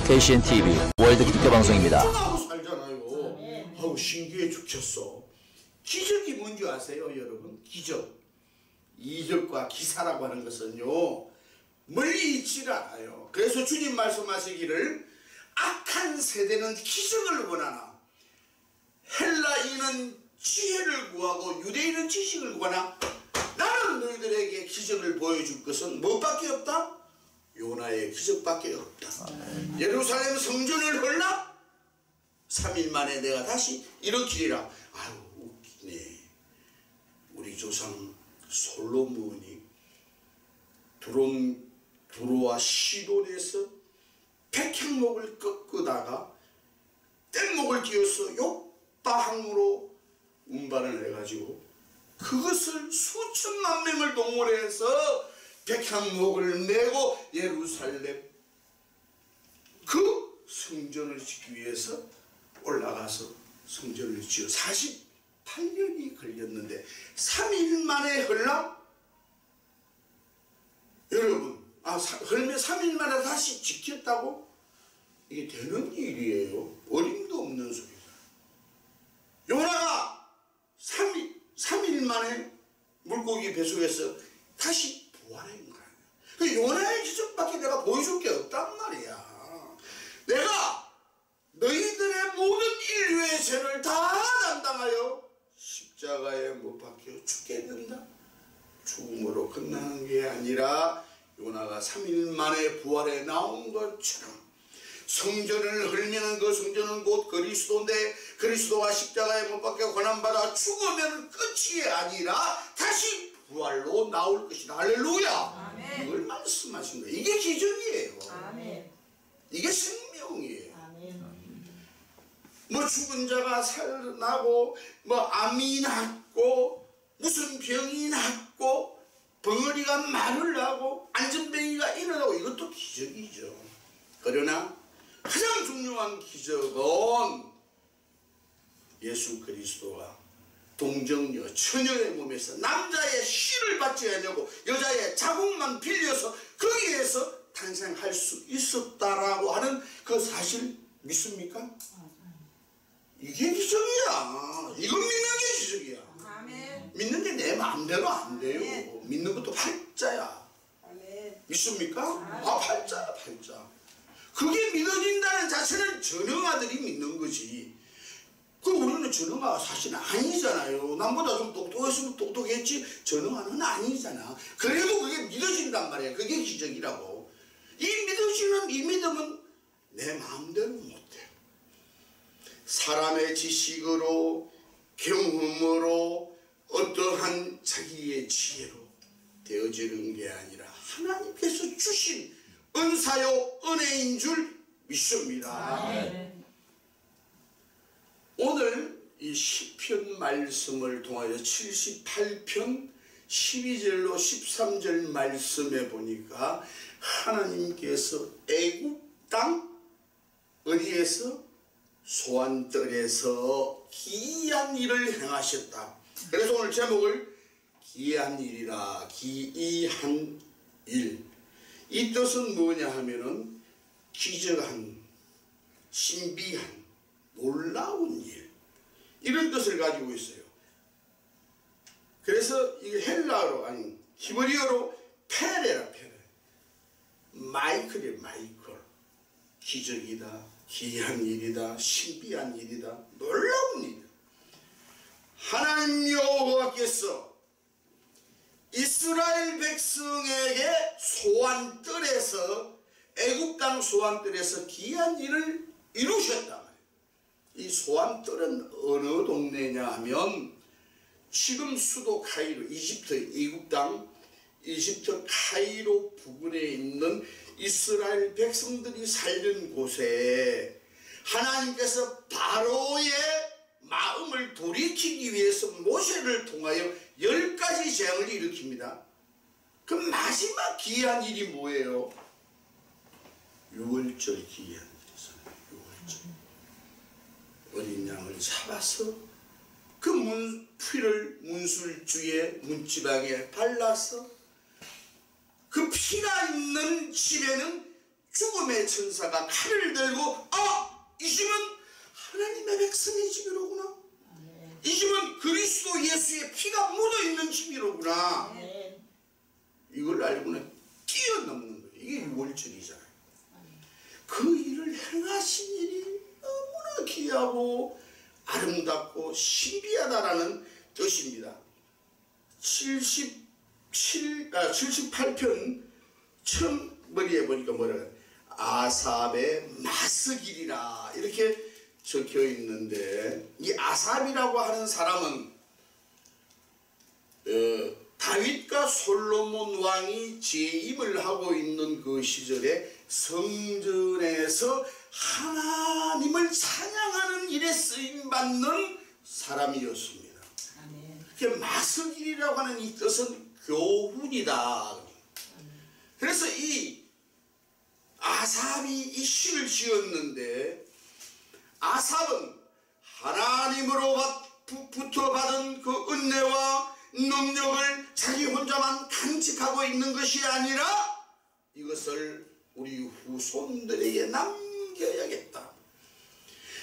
KCN-TV 월드 기독교 방송입니다. 하고 살잖아요. 아우 신기해 죽겠어. 기적이 뭔지 아세요, 여러분? 기적. 이적과 기사라고 하는 것은요, 멀리 있지를 않아요. 그래서 주님 말씀하시기를 악한 세대는 기적을 원하나 헬라인은 지혜를 구하고 유대인은 지식을 구하나 나는 너희들에게 기적을 보여줄 것은 무엇밖에 없다? 요나의 기적밖에 없다. 예루살렘 성전을 헐라 3일 만에 내가 다시 일으키리라. 아유 웃기네. 우리 조상 솔로몬이 두로와 시돈에서 백향목을 꺾다가 뗏목을 띄어서 욕바항으로 운반을 해가지고 그것을 수천만 명을 동원해서 백향목을 메고 예루살렘 그 성전을 짓기 위해서 올라가서 성전을 지어 48년이 걸렸는데 3일 만에 헐라? 여러분, 헐면 3일 만에 다시 지켰다고? 이게 되는 일이에요. 어림도 없는 소리다. 요나가 3일 만에 물고기 뱃속에서 다시 부활한 거야. 그 요나의 기적밖에 내가 보여줄 게 없단 말이야. 내가 너희들의 모든 인류의 죄를 다 담당하여 십자가에 못 박혀 죽게 된다. 죽음으로 끝나는 게 아니라 요나가 3일 만에 부활해 나온 것처럼 성전을 헐면은 그 성전은 곧 그리스도인데 그리스도가 십자가에 못 박혀 고난받아 죽으면 끝이 아니라 다시 부활로 나올 것이다. 할렐루야. 아멘. 이걸 말씀하신 거예요. 이게 기적이에요. 아멘. 이게 생명이에요. 아멘. 뭐 죽은 자가 살아나고 뭐 암이 낫고 무슨 병이 낫고 벙어리가 말을 나고 안전뱅이가 일어나고 이것도 기적이죠. 그러나 가장 중요한 기적은 예수 그리스도가 동정녀 처녀의 몸에서 남자의 씨를 받지 않냐고 여자의 자궁만 빌려서 거기에서 탄생할 수 있었다라고 하는 그 사실 믿습니까? 이게 기적이야. 이건 믿는 게 기적이야. 아멘. 믿는 게 내 마음대로 안 돼요. 아멘. 믿는 것도 팔자야. 아멘. 믿습니까? 팔자야, 팔자. 그게 믿어진다는 자체는 전능아들이 믿는 거지. 우리는 전능아가 사실 아니잖아요. 남보다 좀 똑똑했으면 똑똑했지 전능아는 아니잖아. 그래도 그게 믿어진단 말이야. 그게 기적이라고. 이 믿음은 내 마음대로 못해. 사람의 지식으로 경험으로 어떠한 자기의 지혜로 되어지는 게 아니라 하나님께서 주신 은사요 은혜인 줄 믿습니다. 네. 오늘 이 시편 말씀을 통하여 78편 12절로 13절 말씀에 보니까 하나님께서 애굽 땅 어디에서? 소환뜰에서 기이한 일을 행하셨다. 그래서 오늘 제목을 기이한 일이라. 기이한 일. 이 뜻은 뭐냐 하면은 기적한, 신비한, 놀라운 일, 이런 뜻을 가지고 있어요. 그래서 이게 헬라어로 아니 히브리어로 페레라. 마이클이에요. 마이클. 기적이다, 기이한 일이다, 신비한 일이다, 놀라운 일이다. 하나님 여호와께서 이스라엘 백성에게 소환뜰에서 애굽 땅 소환뜰에서 기이한 일을 이루셨다. 이 소환뜰은 어느 동네냐 하면 지금 수도 카이로, 이집트, 애굽 땅 이집트 카이로 부근에 있는 이스라엘 백성들이 살던 곳에 하나님께서 바로의 마음을 돌이키기 위해서 모세를 통하여 10가지 재앙을 일으킵니다. 그 마지막 기이한 일이 뭐예요? 6월절 기이한 일이잖아요. 6월절. 어린 양을 잡아서 그 피를 문술주의 문지방에 발라서 그 피가 있는 집에는 죽음의 천사가 칼을 들고 이 집은 하나님의 백성의 집이로구나. 이 집은 그리스도 예수의 피가 묻어있는 집이로구나. 이걸 알고는 뛰어넘는 거예요. 이게 유월절이잖아요. 그 일을 행하신 일이 너무나 귀하고 아름답고 신비하다라는 뜻입니다. 78편 처음 머리에 보니까 뭐라고 아삽의 마스길이라 이렇게 적혀 있는데, 이 아삽이라고 하는 사람은 다윗과 솔로몬 왕이 재임을 하고 있는 그 시절에 성전에서 하나님을 찬양하는 일에 쓰임받는 사람이었습니다. 그 마스길이라고 하는 이 뜻은 교훈이다. 그래서 이 아삽이 이 시를 지었는데, 아삽은 하나님으로부터 받은 그 은혜와 능력을 자기 혼자만 간직하고 있는 것이 아니라 이것을 우리 후손들에게 남겨야겠다.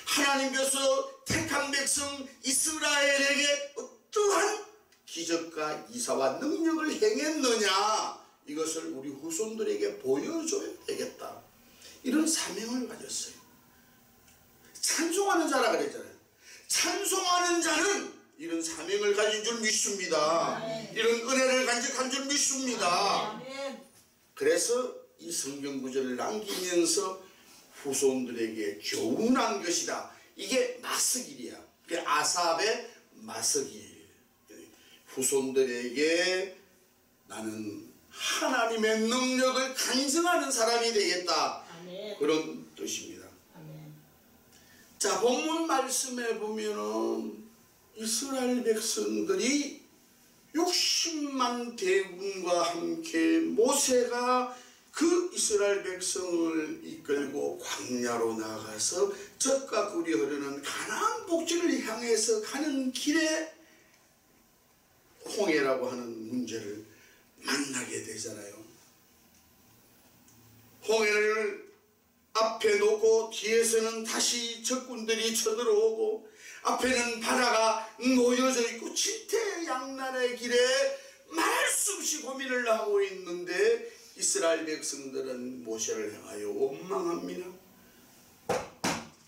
하나님께서 택한 백성 이스라엘에게 어떠한 기적과 이사와 능력을 행했느냐, 이것을 우리 후손들에게 보여줘야 되겠다. 이런 사명을 가졌어요. 찬송하는 자라 그랬잖아요. 찬송하는 자는 이런 사명을 가진 줄 믿습니다. 이런 은혜를 간직한 줄 믿습니다. 그래서 이 성경 구절을 남기면서 후손들에게 교훈한 것이다. 이게 마스길이야. 아삽의 마스길. 후손들에게 나는 하나님의 능력을 간증하는 사람이 되겠다. 그런 뜻입니다. 자, 본문 말씀에 보면은 이스라엘 백성들이 60만 대군과 함께 모세가 그 이스라엘 백성을 이끌고 광야로 나가서 젖과 꿀이 흐르는 가나안 복지를 향해서 가는 길에 홍해라고 하는 문제를 만나게 되잖아요. 홍해를 앞에 놓고 뒤에서는 다시 적군들이 쳐들어오고, 앞에는 바다가 놓여져 있고 진퇴양난의 길에 말 수 없이 고민을 하고 있는데, 이스라엘 백성들은 모세를 향하여 원망합니다.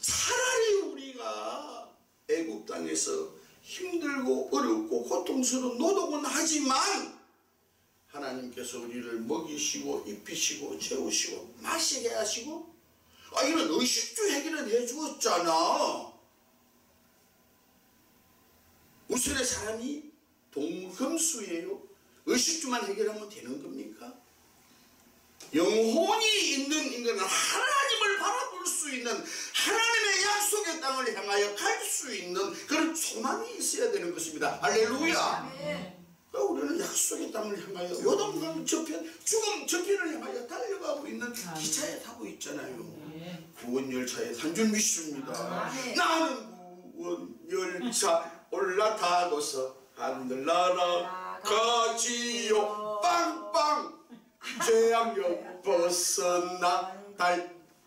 차라리 우리가 애굽 땅에서 힘들고 어렵고 고통스러운 노동은 하지만 하나님께서 우리를 먹이시고 입히시고 재우시고 마시게 하시고 이런 의식주 해결은 해주었잖아. 우선의 사람이 동금수예요. 의식주만 해결하면 되는 겁니까? 영혼이 있는 인간은 하나님을 바라볼 수 있는, 하나님의 약속의 땅을 향하여 갈 수 있는 그런 소망이 있어야 되는 것입니다. 할렐루야. 우리는 약속의 땅을 향하여 요단강 저편, 죽음 저편을 향하여 달려가고 있는 기차에 타고 있잖아요. 구원열차에 탄 줄 믿습니다. 나는 구원열차 올라타고서 하늘나라 가지요. 빵빵 재앙역 벗어나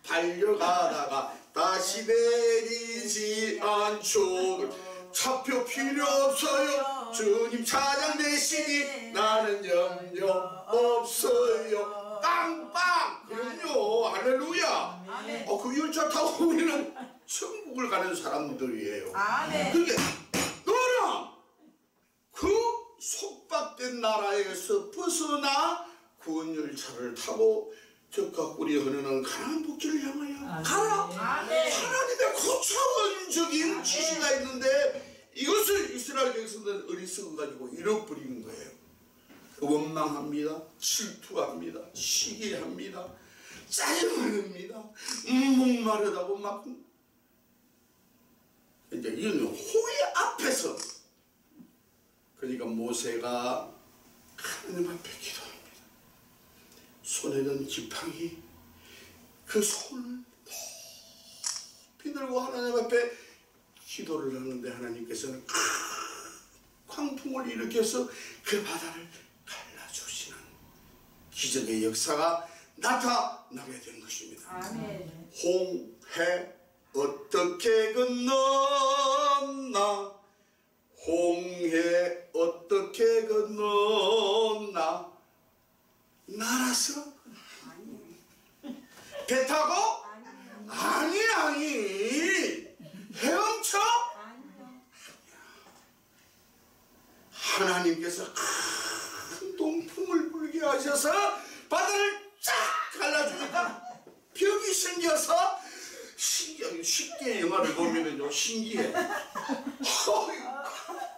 달려가다가 다시 내리지 않죠. 차표 필요 없어요. 주님 차량 대신이 나는 염려 없어요. 빵빵. 그럼요. 할렐루야. 그 열차 타고 우리는 천국을 가는 사람들이에요. 그게 너는 그 속박된 나라에서 벗어나 구원열차를 타고 젖과 꿀이 흐르는 가나안 복지를 향하여 가라. 하나님의 고차원적인 지시가 있는데 이것을 이스라엘 백성들은 어리석어 가지고 잃어버리는 거예요. 원망합니다. 질투합니다. 시기합니다. 짜증납니다. 목마르다고 막 이제 이런 홍해 앞에서, 그러니까 모세가 하나님 앞에 기도합니다. 손에는 지팡이, 그 손을 높이 들고 하나님 앞에 기도를 하는데 하나님께서는 광풍을 일으켜서 그 바다를 갈라주시는 기적의 역사가 나타나게 된 것입니다. 아멘. 홍해 어떻게 건넜나 홍해 어떻게 건넜나 날아서 배 타고 아니 헤엄쳐 하나님께서 큰 동풍을 불게 하셔서 바다를 쫙 갈라주니까 벽이 생겨서 쉽게 영화를 보면은요 신기해.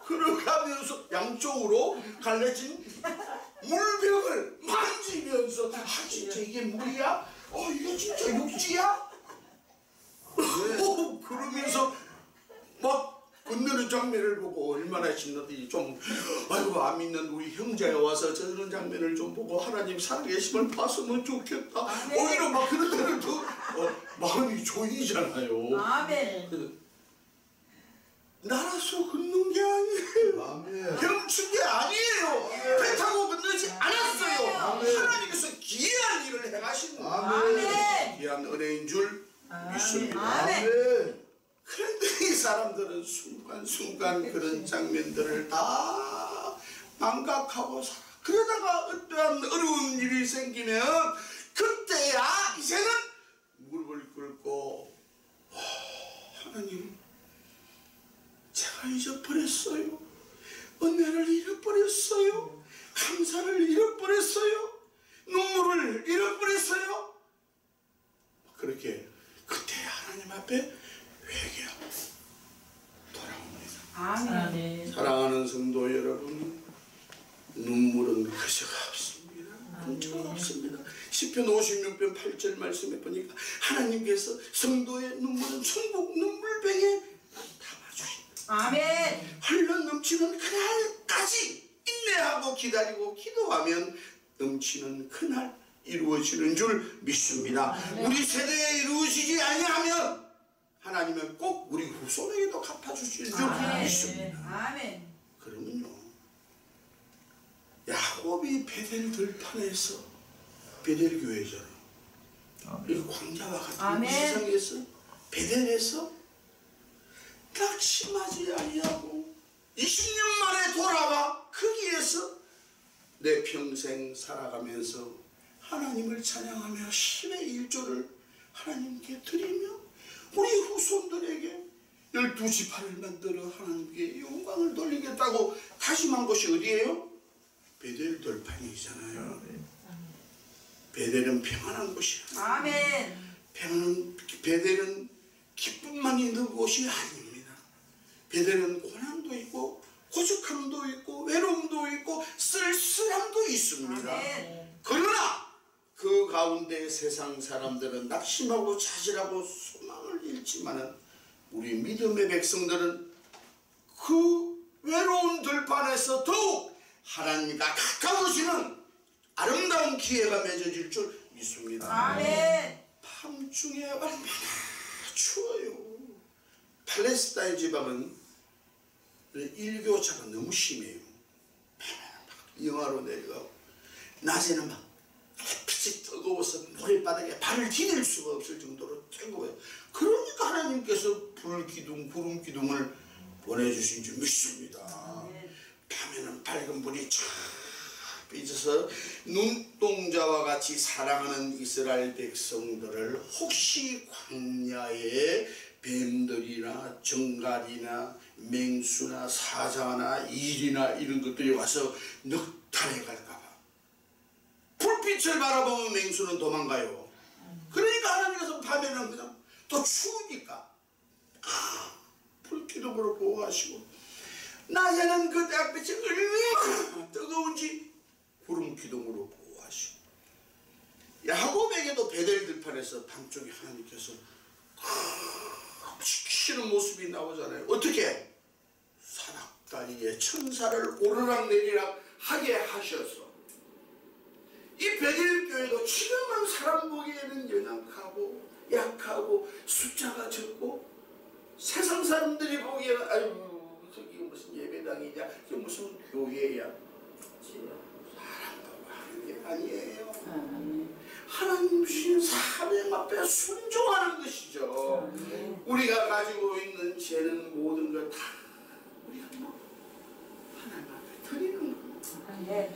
그러가면서 양쪽으로 갈라진 물벽을 만지면서 진짜 이게 물이야? 이거 진짜 육지야? 그러면서 막 건너는 장면을 보고 얼마나 신나더니 좀 아이고 안 믿는 우리 형제가 와서 저런 장면을 좀 보고 하나님 살아계심을 봤으면 좋겠다. 오히려 막 그런 데는 더 마음이 조이잖아요. 아멘. 날아서 걷는 게 아니에요. 아멘. 헤엄친 게 아니에요. 배 타고 건너지 않았어요. 하나님께서 귀한 일을 행하신 아멘. 귀한 은혜인 줄 믿습니다. 아멘. 그런데 이 사람들은 순간순간 그런 장면들을 다 망각하고 살아. 그러다가 어떠한 어려운 일이 생기면 그때야 이제는 무릎을 꿇고 하나님 제가 잊어버렸어요. 은혜를 잃어버렸어요. 감사를 잃어버렸어요. 눈물을 잃어버렸어요. 그렇게 그때 하나님 앞에 회개하고 돌아옵니다. 아멘. 사랑하는 성도 여러분, 눈물은 그저가 없습니다. 그저가 없습니다. 시편 56편 8절 말씀에 보니까 하나님께서 성도의 눈물은 천국 눈물병에 담아주신다. 아멘. 흘러 넘치는 그날까지 인내하고 기다리고 기도하면 넘치는 그날 이루어지는 줄 믿습니다. 우리 세대에 이루어지지 아니하면 하나님은 꼭 우리 후손에게도 갚아주실 줄 믿습니다. 아멘. 그러면요 야곱이 베델 들판에서 베델 교회잖아요. 이 광야와 같은 이 세상에서 베델에서 낙심하지 아니하고 20년 만에 돌아와 거기에서 내 평생 살아가면서 하나님을 찬양하며 10의 1조를 하나님께 드리며 우리 후손들에게 12지파를 만들어 하나님께 영광을 돌리겠다고 다짐한 곳이 어디예요? 베델 들판이잖아요. 베델은 평안한 곳이야. 아멘. 베델은 기쁨만 있는 곳이 아닙니다. 베델은 고난도 있고 고적함도 있고 외로움도 있고 쓸쓸함도 있습니다. 아멘. 그러나 그 가운데 세상 사람들은 낙심하고 자질하고 소망을 잃지만은 우리 믿음의 백성들은 그 외로운 들판에서 더욱 하나님과 가까워지는 아름다운 기회가 맺어질 줄 믿습니다. 아멘. 밤중에 얼마나 추워요. 팔레스타인 지방은 일교차가 너무 심해요. 막 영하로 내려가고 낮에는 막 햇빛이 뜨거워서 모래바닥에 발을 디딜 수가 없을 정도로 뜨거워요. 그러니까 하나님께서 불기둥, 구름기둥을 보내주신 줄 믿습니다. 밤에는 밝은 불이 쫙 삐져서 눈동자와 같이 사랑하는 이스라엘 백성들을 혹시 광야에 뱀들이나 정갈이나 맹수나 사자나 일이나 이런 것들이 와서 넉탈해 갈까봐 불빛을 바라보면 맹수는 도망가요. 그러니까 하나님께서 밤에는 그냥 또 추우니까 불기둥으로 보호하시고 낮에는 그 햇빛이 얼마나 뜨거운지 구름 기둥으로 보호하시고 야곱에게도 베델 들판에서 밤쪽에 하나님께서 지키시는 모습이 나오잖아요. 어떻게? 사닥다리에 천사를 오르락내리락 하게 하셔서 이 베델 교회도 지금은 사람 보기에는 연약하고 약하고 숫자가 적고 세상 사람들이 보기에는 아유 저기 무슨 예배당이냐 저기 무슨 교회야 사람 보고 하는 게 아니에요. 하나님 주신 사명 앞에 순종하는 것이죠. 우리가 가지고 있는 죄는 모든 것 다 우리가 뭐 하나님 앞에 드리는 겁니다.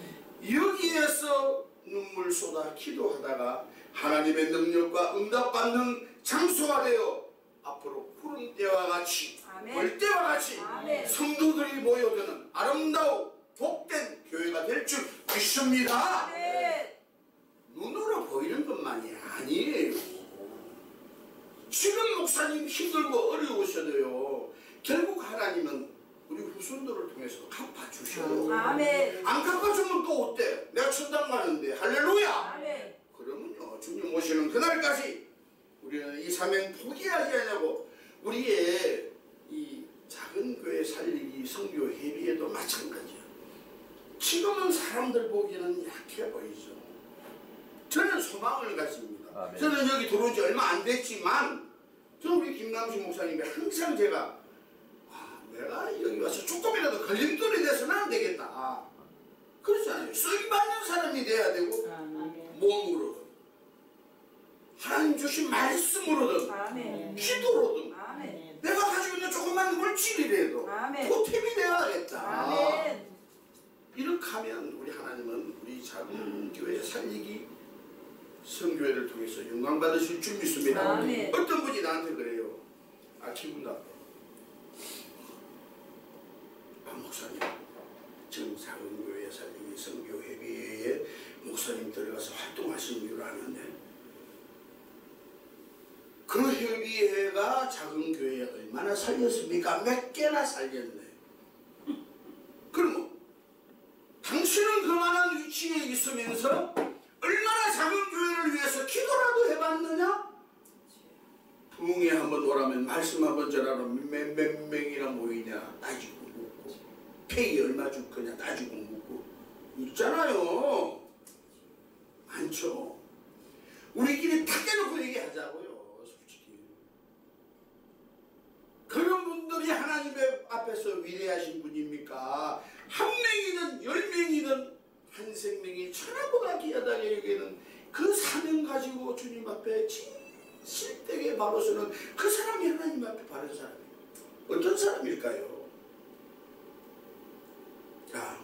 여기에서 눈물 쏟아 기도하다가 하나님의 능력과 응답받는 장소가 되어 앞으로 푸른 때와 같이 벌때와 같이 성도들이 모여드는 아름다운 복된 교회가 될 줄 믿습니다. 눈으로 보이는 것만이 아니에요. 지금 목사님 힘들고 어려우셔도요, 결국 하나님은 우리 후손들을 통해서 갚아주셔요. 안 갚아주면 또 어때? 내가 천당 가는데 할렐루야. 그러면요, 주님 오시는 그날까지 우리는 이 사명 포기하지 않냐고. 우리의 이 작은 교회 살리기 성교 회비에도 마찬가지야. 지금은 사람들 보기에는 약해 보이죠. 저는 소망을 가집니다. 아멘. 저는 여기 들어온 지 얼마 안 됐지만 저는 우리 김남식 목사님이 항상 제가 내가 여기 와서 조금이라도 걸림돌이 돼서는 안 되겠다. 그렇잖아요. 쓰임받는 사람이 돼야 되고 몸으로든 하나님 주신 말씀으로든 기도로든 내가 가지고 있는 조그만 물질이라도 보탬이 되어야겠다. 이렇게 하면 우리 하나님은 우리 작은 교회 살리기 성교회를 통해서 영광 받으실 줄 믿습니다. 어떤 분이 나한테 그래요. 기분 나빠. 목사님, 지금 작은 교회 살리기 성교 회비에 목사님 들어가서 활동하시는 줄 아는데 그 회비회가 작은 교회에 얼마나 살렸습니까? 몇 개나 살렸네. 그러면 당신은 그만한 위치에 있으면서 얼마나 작은 교회를 위해서 기도라도 해봤느냐? 부흥회 한번 오라면 말씀 한번 전하면 몇 명이나 모이냐 따지고 묻고 페이 얼마 줄 거냐 따지고 묻고 있잖아요. 많죠. 우리끼리 다 깨놓고 얘기하자고요. 솔직히 그런 분들이 하나님의 앞에서 위대하신 분입니까? 한 명이든 10명이든 한 생명이 천하보다 귀하다게 여기는 그 사명 가지고 주님 앞에 진실되게 바로 서는 그 사람이 하나님 앞에 바른 사람이에요. 어떤 사람일까요? 자,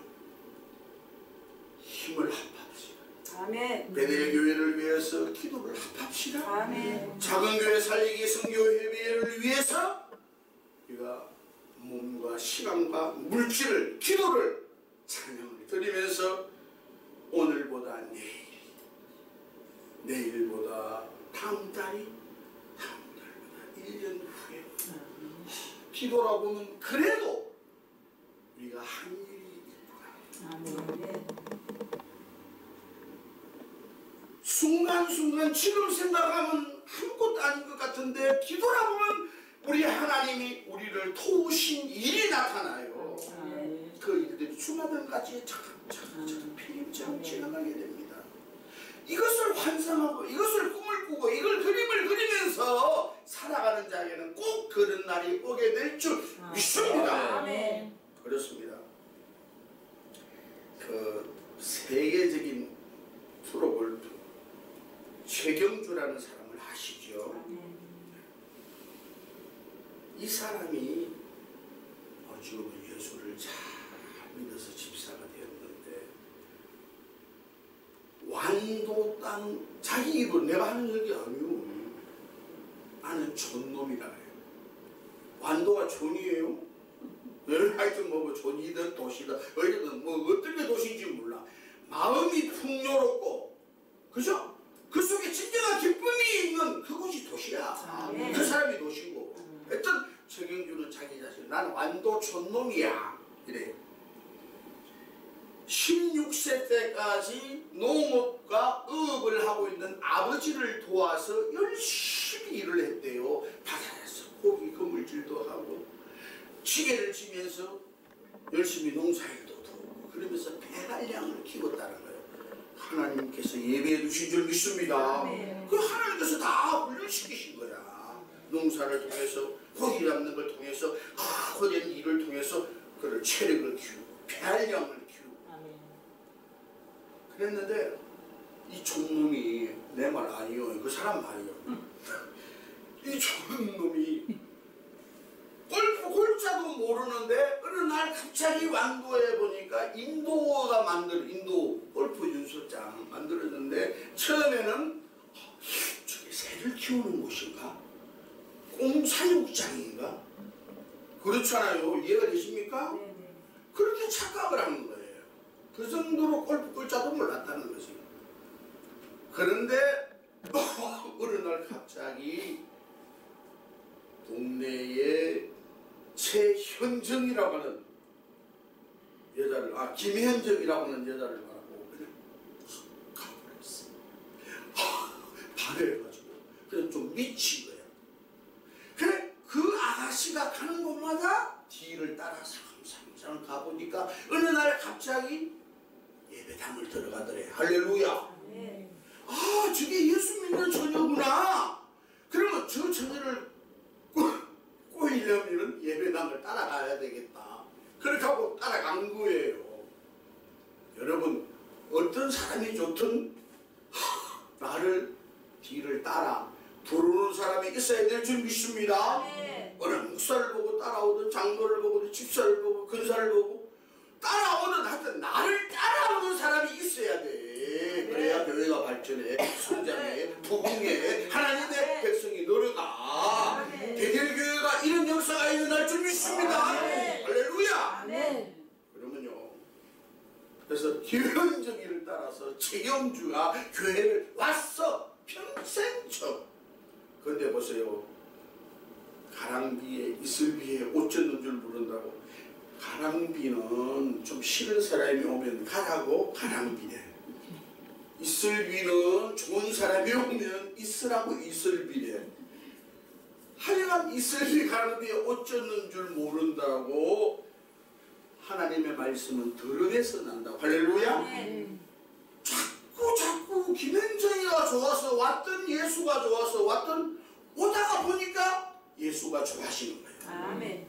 힘을 합합시다. 베델 교회를 위해서 기도를 합합시다. 작은 교회 살리기 성교 회비를 위해서 우리가 몸과 시간과 물질을 기도를 찬양을 드리면서 오늘보다 내일보다 다음 달이 다음 달보다 1년 후에 기도라 보면 그래도 우리가 한 일이 있구나. 순간순간 지금 생각하면 아무것도 아닌 것 같은데 기도라 보면 우리 하나님이 우리를 도우신 일이 나타나요. 그 일들이 주마등까지 차근차근 필임처럼 지나가게 됩니다. 이것을 환상하고 이것을 꿈을 꾸고 이걸 그림을 그리면서 살아가는 자에게는 꼭 그런 날이 오게 될 줄 믿습니다. 그렇습니다. 그 세계적인 프로골프 최경주라는 사람을 아시죠? 이 사람이 지금 예수를 잘 믿어서 집사가 되었는데 완도 땅 자기 입은 내가 하는 얘기 아니요. 나는 존놈이라 해요. 완도가 존이에요? 하여튼 뭐 존이든 도시든 어디든 뭐 어떤 게 도시인지 몰라. 마음이 풍요롭고 그죠? 그 속에 진정한 기쁨이 있는 그곳이 도시야. 그 사람이 도시고 하여튼 최경주는 자기 자신 나는 완도 촌놈이야 이래. 16세 때까지 농업과 어업을 하고 있는 아버지를 도와서 열심히 일을 했대요. 바다에서 고기 그물질도 하고 지게를 지면서 열심히 농사일도 도우고 그러면서 배한량을 키웠다는 거예요. 하나님께서 예배해 주신 줄 믿습니다. 그 하나님께서 다 훈련시키신 거야. 농사를 통해서 고기 잡는 걸 통해서 거대한 일을 통해서 그를 체력을 키우고 배한량을 키우고 그랬는데 이 촌놈이 내 말 아니요. 그 사람 말이요. 이 좋은 놈이 골프 골자도 모르는데 어느 날 갑자기 완도에 보니까 인도 골프 윤소장 만들어졌는데 처음에는 저게 새를 키우는 곳인가? 꽁사육장인가? 그렇잖아요. 이해가 되십니까? 그렇게 착각을 하는 거예요. 그 정도로 골프 골자도 몰랐다는 거죠. 그런데 어느 날 갑자기 동네에 최현정이라고 하는 여자를, 김현정이라고 하는 여자를 바라보고 그냥 가버렸어. 반해가지고 그냥 좀 미친 거야. 그래 그 아가씨가 가는 곳마다 뒤를 따라 살살 가보니까 어느 날 갑자기 예배당을 들어가더래. 할렐루야. 저게 예수 믿는 처녀구나. 그러면 저 처녀를 꼬이려면 예배당을 따라가야 되겠다. 그렇게 하고 따라간 거예요. 여러분 어떤 사람이 좋든 나를 뒤를 따라 부르는 사람이 있어야 될 줄 믿습니다. 어느 목사를 보고 따라오든 장로를 보고 집사를 보고 근사를 보고 따라오든 하여튼 나를 따라오는 사람이 있어야 돼. 그래야 교회가 발전해, 성장해, 부흥해, 하나님의 백성이 늘어가. 대결교회가 이런 역사가 일어날 줄 믿습니다. 할렐루야. 그러면요, 그래서 김현정이를 따라서 최경주가 교회를 왔어. 평생처. 근데 보세요, 가랑비에 이슬비에 옷 젖는 줄 모른다고. 가랑비는 좀 싫은 사람이 오면 가라고 가랑비래. 이슬비는 좋은 사람이 오면 있으라고 이슬비래. 하여간 이슬비 가랑비에 옷 젖는 줄 모른다고. 하나님의 말씀은 드러내서 난다고. 할렐루야. 자꾸 김현정이가 좋아서 왔던, 예수가 좋아서 왔던, 오다가 보니까 예수가 좋아하시는 거예요. 아멘.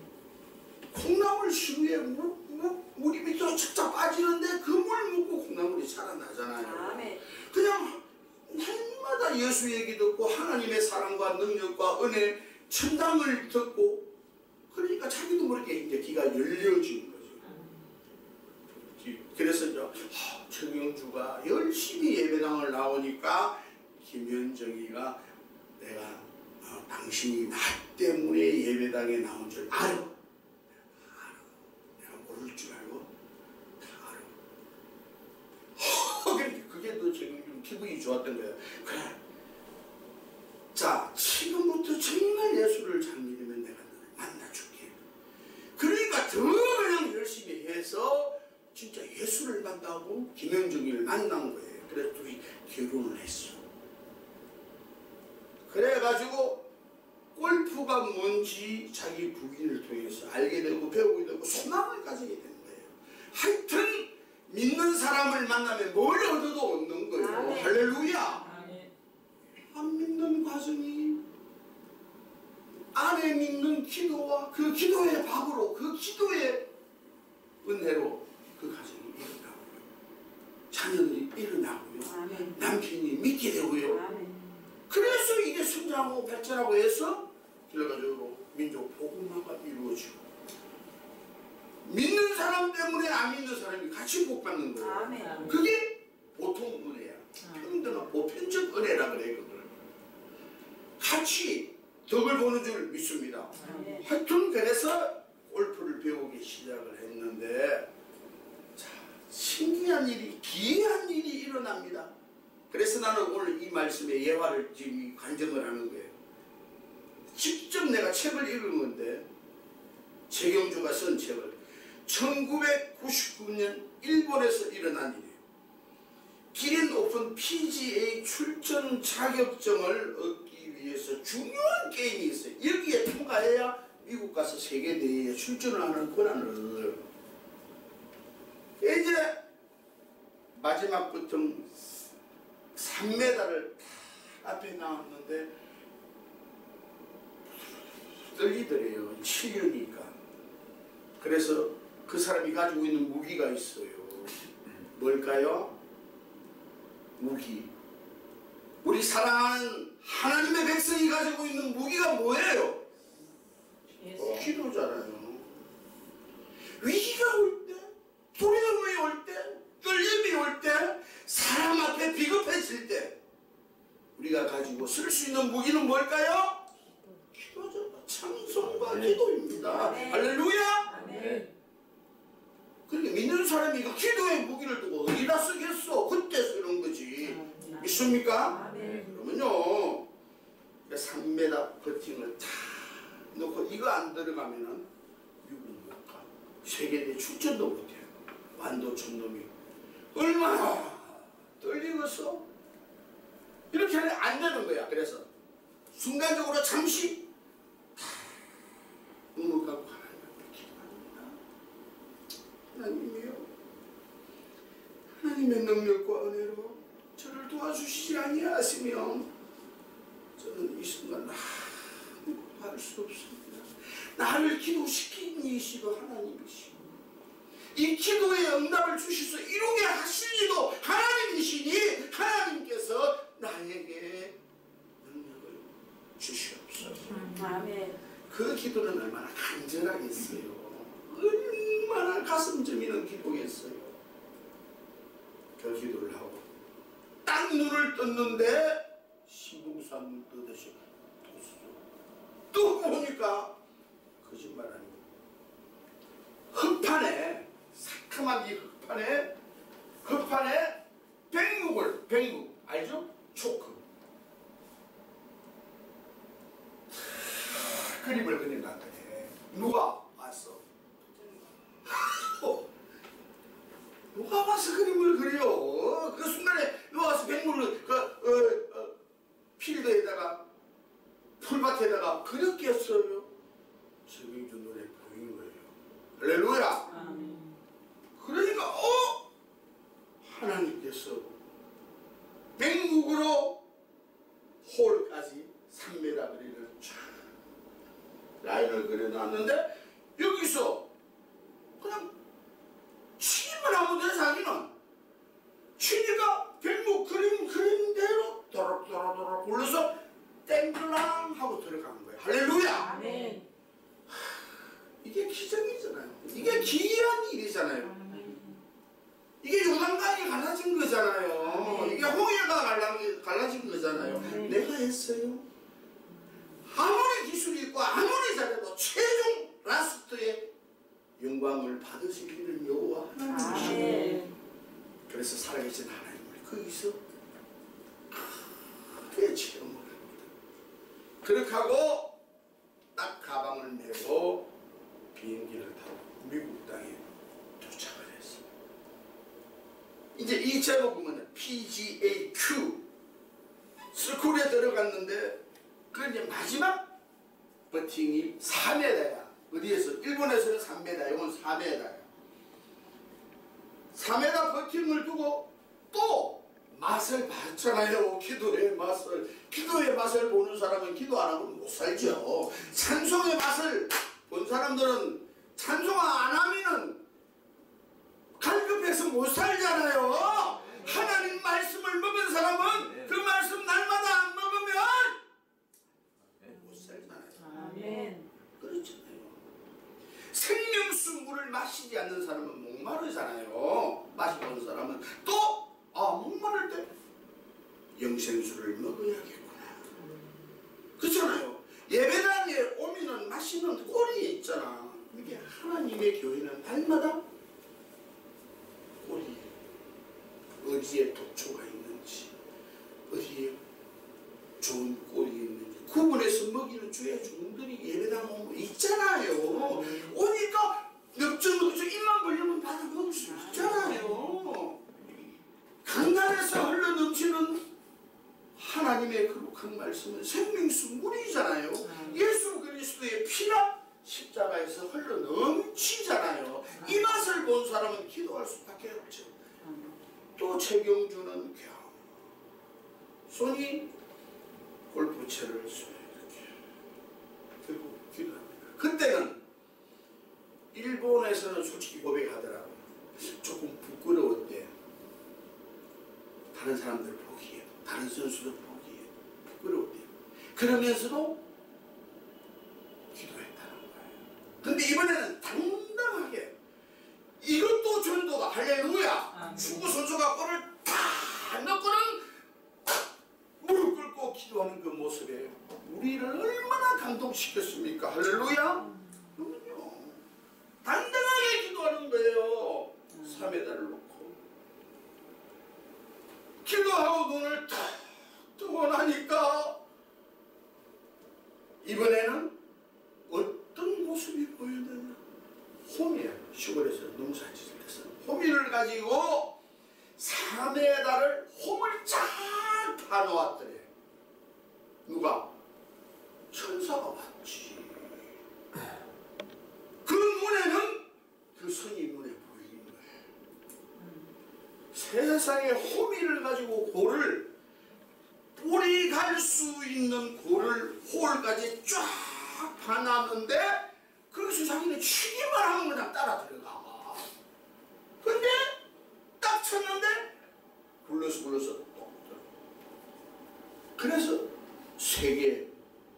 콩나물 시루에 물이 밑으로 착착 빠지는데 그 물 묻고 콩나물이 살아나잖아요. 아멘. 그냥 날마다 예수 얘기 듣고 하나님의 사랑과 능력과 은혜, 천당을 듣고, 그러니까 자기도 모르게 이제 귀가 열려지는 거죠. 그래서 이제 최경주가 열심히 예배당을 나오니까 김현정이가 내가 당신이 나 때문에 예배당에 나온 줄 알아. 내가 모를 줄 알고 다 알아. 그게 더 최경주 기분이 좋았던 거야. 그래. 자, 지금부터 정말 예수를 잘 믿으면 내가 너를 만나줄게. 그러니까 더 그냥 열심히 해서 진짜 예수를 만나고 김현정이를 만난 거예요. 그래서 둘이 결혼을 했어. 그래가지고 골프가 뭔지 자기 부인을 통해서 알게 되고 배우게 되고 소망을 가지게 되는 거예요. 하여튼 믿는 사람을 만나면 뭘 얻어도 얻는 거예요. 아멘. 할렐루야. 아멘. 안 믿는 과정이 안에 믿는 기도와 그 기도의 밥으로, 그 기도의 은혜로 그 가정이 일어나고요. 자녀들이 일어나고요. 아멘. 남편이 믿게 되고요. 아멘. 그래서 이게 성장하고 발전하고 해서 결과적으로 민족 복음화가 이루어지고, 믿는 사람 때문에 안 믿는 사람이 같이 복받는 거예요. 아멘. 그게 보통 은혜야. 평등한 보편적 은혜라 그래. 그걸 같이 덕을 보는 줄 믿습니다. 아멘. 하여튼 그래서 골프를 배우기 시작을 했는데, 자, 신기한 일이, 기이한 일이 일어납니다. 그래서 나는 오늘 이 말씀에 예화를 지금 간증을 하는 거예요. 직접 내가 책을 읽은 건데, 최경주가 쓴 책을 1999년 일본에서 일어난 일이에요. 기린 오픈 PGA 출전 자격증을 얻기 위해서 중요한 게임이 있어요. 여기에 통과해야 미국 가서 세계대회에 출전을 하는 권한을 얻어요. 이제 마지막부터 3m를 앞에 나왔는데 떨리더래요. 7년이니까. 그래서 그 사람이 가지고 있는 무기가 있어요. 뭘까요? 무기. 우리 사랑하는 하나님의 백성이 가지고 있는 무기가 뭐예요? 기도잖아요. 위기가 올 때, 두려움이 올 때, 떨림이 올 때, 사람 앞에 비겁해질 때 우리가 가지고 쓸 수 있는 무기는 뭘까요? 기도죠. 찬송과 기도입니다. 할렐루야! 그러니까 믿는 사람이 이거 기도의 무기를 두고 어디다 쓰겠어? 그때 쓰는 거지. 믿습니까? 그러면요 3m 버팅을 다 놓고 이거 안 들어가면은 미국은 못 가. 세계대 출전도 못해요. 완도촌 놈이 얼마나 떨리겠어? 이렇게 하면 안 되는 거야. 그래서 순간적으로 잠시 눈을 감고 하나님을 기도합니다. 하나님이요, 하나님의 능력과 은혜로 저를 도와주시지 아니하시면 저는 이 순간 아무것도 할 수 없습니다. 나를 기도시킨 이시고 하나님이시고 이 기도의 응답을 주셔서 이루게 하실 이도 하나님이시니 하나님께서 나에게 능력을 주시옵소서. 그 기도는 얼마나 간절하겠어요. 얼마나 가슴 저미는 기도겠어요. 그 기도를 하고 딱 눈을 떴는데 신봉산 뜨듯이 또 보니까 거짓말 아니고 흙판에 새카만 이 흙판에 백묵 알죠? 초크 그림을 그려놨더니 누가 왔어? 누가 와서 그림을 그려? 그 순간에 누가 와서 백물을 필드에다가 풀밭에다가 그렸겠어요? 설명주 노래 보이는 거예요. 할렐루야. 그러니까 하나님께서 백묵으로 홀까지 3m 거리를 쫙 라인을 그려놨는데 여기서 그냥 치기만 하면 돼. 자기는 치니까 백묵 그림대로 도락도락 굴러서 땡글랑 하고 들어가는 거예요. 할렐루야. 이게 기적이잖아요. 이게 기이한 일이잖아요. 이게 요단강이 갈라진 거잖아요. 이게 홍해가 갈라진 거잖아요. 내가 했어요. 아무리 기술이 있고 아무리 잘해도 최종 라스트에 영광을 받으시기를 여호와 하나님이시고 그래서 살아계신 하나님을 거기서 크게 체험을 합니다. 그렇게 하고 딱 가방을 메고 비행기를 타고 미국 땅에 도착을 했어요. 이제 이 제목은 PGAQ 스쿨에 들어갔는데 그 이제 마지막 버팅이 4m야. 어디에서? 일본에서는 3m, 이건 4m야. 4m 버팅을 두고 또 맛을 봤잖아요. 기도의 맛을. 기도의 맛을 보는 사람은 기도 안 하고는 못 살죠. 찬송의 맛을 본 사람들은 찬송 안 하면은 갈급해서 못 살잖아요. 하나님 말씀을 먹은 사람은 그 말씀 날마다 안 먹으면 못 살잖아요. 그렇잖아요. 생명수 물을 마시지 않는 사람은 목마르잖아요. 마시는 사람은 또 목마를 때 영생수를 먹어야겠구나. 그렇잖아요. 예배당에 오면은 마시는 꼴이 있잖아. 이게 하나님의 교회는 날마다 꼴이 어디에 독초가 있는지 어디에 좋은 꼴이 있는지 구분해서 먹이는 주의 종들이 예배당 오면 있잖아요. 오니까 넉적넉적 입만 벌리면 받아 먹을 수 있잖아요. 강단에서 흘러 넘치는 하나님의 거룩한 말씀은 생명수 물이잖아요. 예수 그리스도의 피가 십자가에서 흘러 넘치잖아요. 이 맛을 본 사람은 기도할 수밖에 없죠. 또 최경주는 손이 골프채를 쏘요. 이렇게 들고 기도합니다. 그때는 일본에서는 솔직히 고백하더라고요. 조금 부끄러웠대. 다른 사람들 보기에, 다른 선수들 보기에. 그러면서도 기도했다는 거예요. 근데 이번에는 당당하게 이것도 전도가 할렐루야. 축구 선수가 골을 다 넣고는 무릎 꿇고 기도하는 그 모습에 우리를 얼마나 감동시켰습니까? 할렐루야. 그럼요. 당당하게 기도하는 거예요. 3회달을 놓고 기도하고 눈을 탁 뜨고 나니까 이번에는 어떤 모습이 보여드냐. 호미야. 시골에서 농사짓을 해서 호미를 가지고 3회달을 홈을 쫙 파놓았더래. 누가? 천사가 왔지. 그 눈에는 그 선이 눈에 보이는 거예요. 세상에 호미를 가지고 골을 뿌리 갈 수 있는 골을 홀까지 쫙 파놨는데 거기서 자기는 치기만 하면 그냥 따라 들어가. 근데 딱 쳤는데 굴러서 또 들어가. 그래서 세계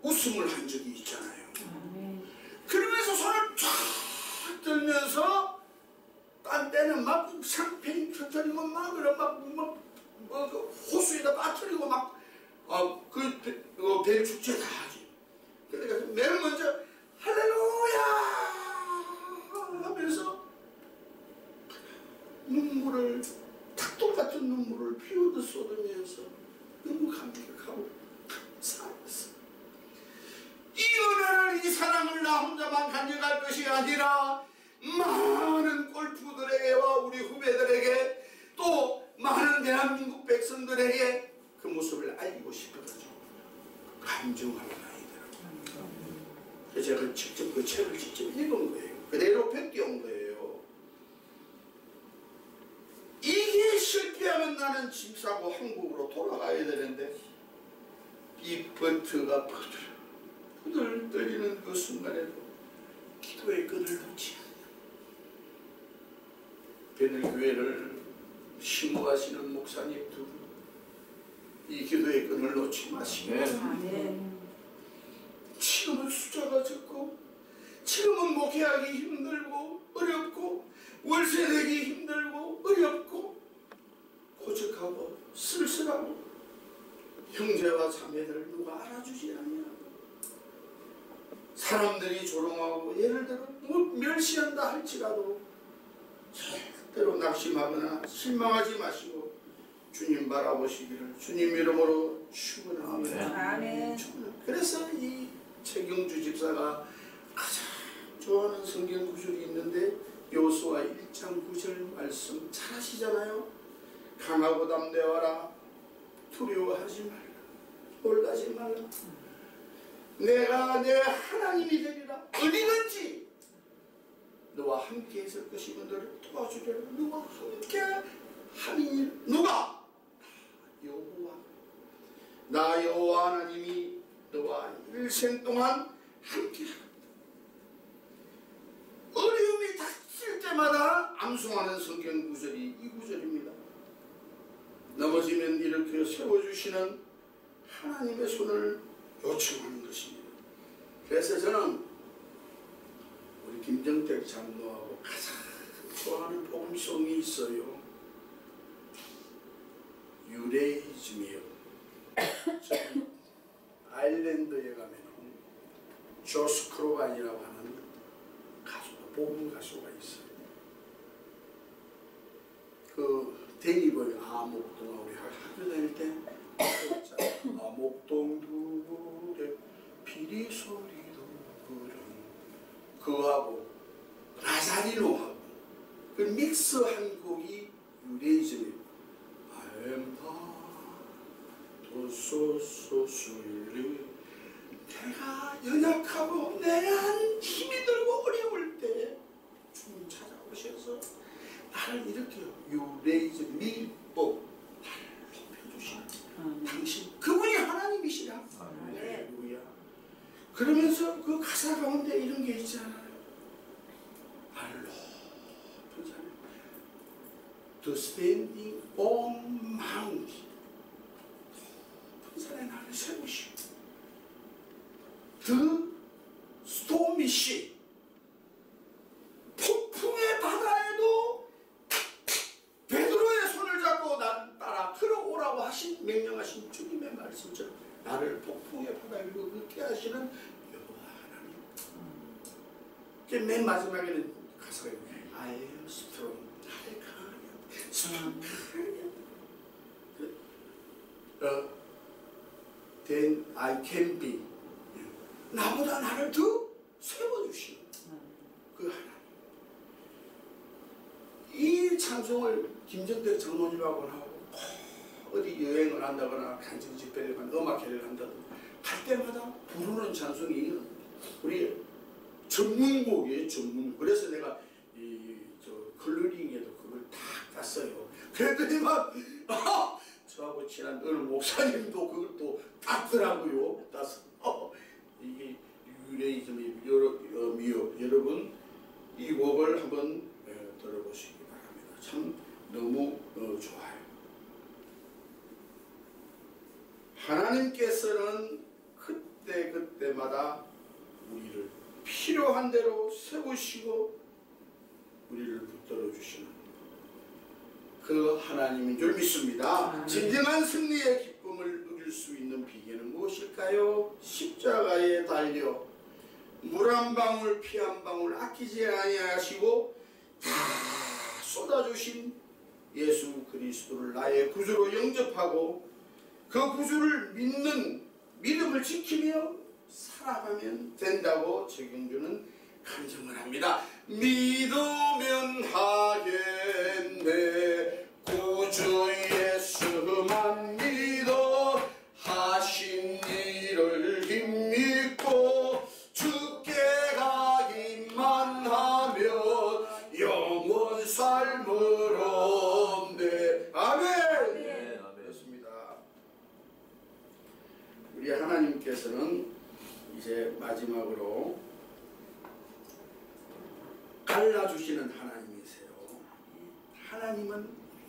우승을 한 적이 있잖아요. 그러면서 손을 쫙 들면서 딴 때는 막 샴페인 터뜨리고 막 그런 그 호수에다 빠뜨리고 막 벨 축제 다 하지. 그러니까 맨 먼저 할렐루야 하면서 눈물을 탁돌 같은 눈물을 피우듯 쏟으면서 너무 감격하고 감사했어. 이 은혜를 이 사랑을 나 혼자만 간직할 것이 아니라 많은 골프들에게와 우리 후배들에게 또 많은 대한민국 백성들에게 그 모습을 알리고 싶어가지고 감정하는 아이더라고요. 그래서 제가 직접 그 책을 직접 읽은 거예요. 그대로 베껴온 거예요. 이게 실패하면 나는 짐 싸고 한국으로 돌아가야 되는데 이 버트가 부들 떨리는 그 순간에도 기도의 끈을 놓지 않아요. 베들교회를 심호하시는 목사님 두 분, 이 기도의 끈을 놓지 마시고 지금은 숫자가 적고 지금은 목회하기 힘들고 어렵고 월세 내기 힘들고 어렵고 고적하고 쓸쓸하고 형제와 자매들을 누가 알아주지 않냐. 사람들이 조롱하고 예를 들어 멸시한다 할지라도 절대로 낙심하거나 실망하지 마시고 주님 바라보시기를 주님 이름으로 축원합니다. 아멘. 그래서 이 최경주 집사가 가장 좋아하는 성경 구절이 있는데 여호수아 1장 9절 말씀 잘 아시잖아요. 강하고 담대하라. 두려워하지 말라. 놀라지 말라. 내가 내 하나님이 되리라. 어디든지 너와 함께 있을 것이며 너를 도와주리라. 너와 함께 하니 누가? 여호와. 나 여호와 하나님이 너와 일생 동안 함께하라. 어려움이 닥칠 때마다 암송하는 성경 구절이 이 구절입니다. 넘어지면 일으켜 세워주시는 하나님의 손을 요청하는 것입니다. 그래서 저는 우리 김정택 장로하고 가장 좋아하는 복음송이 있어요. 유레이즘이요. 아일랜드에 가면 조스 크로간이라고 하는 가수가 복음 가수가 있어요. 그 대기벌 아목동 우리 학교 다닐 때 아목동 두부에 피리 소리도 그런 그거하고 라자리노하고 그 믹스한 곡이 유레이즘이에요. 도소소술리 내가 연약하고 내한 힘이 들고 어려울 때 주님 찾아오셔서 나를 일으켜요. 유레이즘 미법 나를 높여주시는 당신 그분이 하나님이시라. 할렐루야. 그러면서 그 가사 가운데 이런 게 있잖아요. 나를 높은 사람 The standing on mountain. 높은 산에 나를 세우시고 씨 폭풍의 바다에도 베드로의 손을 잡고 나를 따라 걸어오라고 하신 명령하신 주님의 말씀처럼 나를 폭풍의 바다에도 걷게 하시는 여호와 하나님. 맨 마지막에는 가사가 I am strong, 나의 강하냐, then I can be. 나보다 나를 더 세워주시는 그 하나님. 이 찬송을 김정대 장로님하고 하고 어디 여행을 한다거나 간증 집회를 한다거나 음악회를 한다거나 할 때마다 부르는 찬송이 우리 전문곡이에요. 전문곡. 그래서 내가 저 클러링에도 그걸 다 땄어요. 그랬더니 막 저하고 친한 어느 목사님도 그걸 또 땄더라고요. 따서 이게 유레이즘이 여러분 이 곡을 한번 들어보시기 바랍니다. 참 너무 좋아요. 하나님께서는 그때마다 우리를 필요한 대로 세우시고 우리를 붙들어 주시는 그 하나님인 줄 믿습니다. 진정한 승리의 기쁨을 누릴 수 있는 비결은 무엇일까요? 십자가에 달려 물 한 방울 피 한 방울 아끼지 아니하시고 다 쏟아주신 예수 그리스도를 나의 구주로 영접하고 그 구주를 믿는 믿음을 지키며 살아가면 된다고 적용주는 간증을 합니다. 믿으면 하겠네 구주 예수만 믿어 하신 일을 힘입고 죽게 가기만 하면 영원 삶을 얻네. 아멘. 그렇습니다. 우리 하나님께서는 이제 마지막으로 갈라주시는 하나님이세요. 하나님은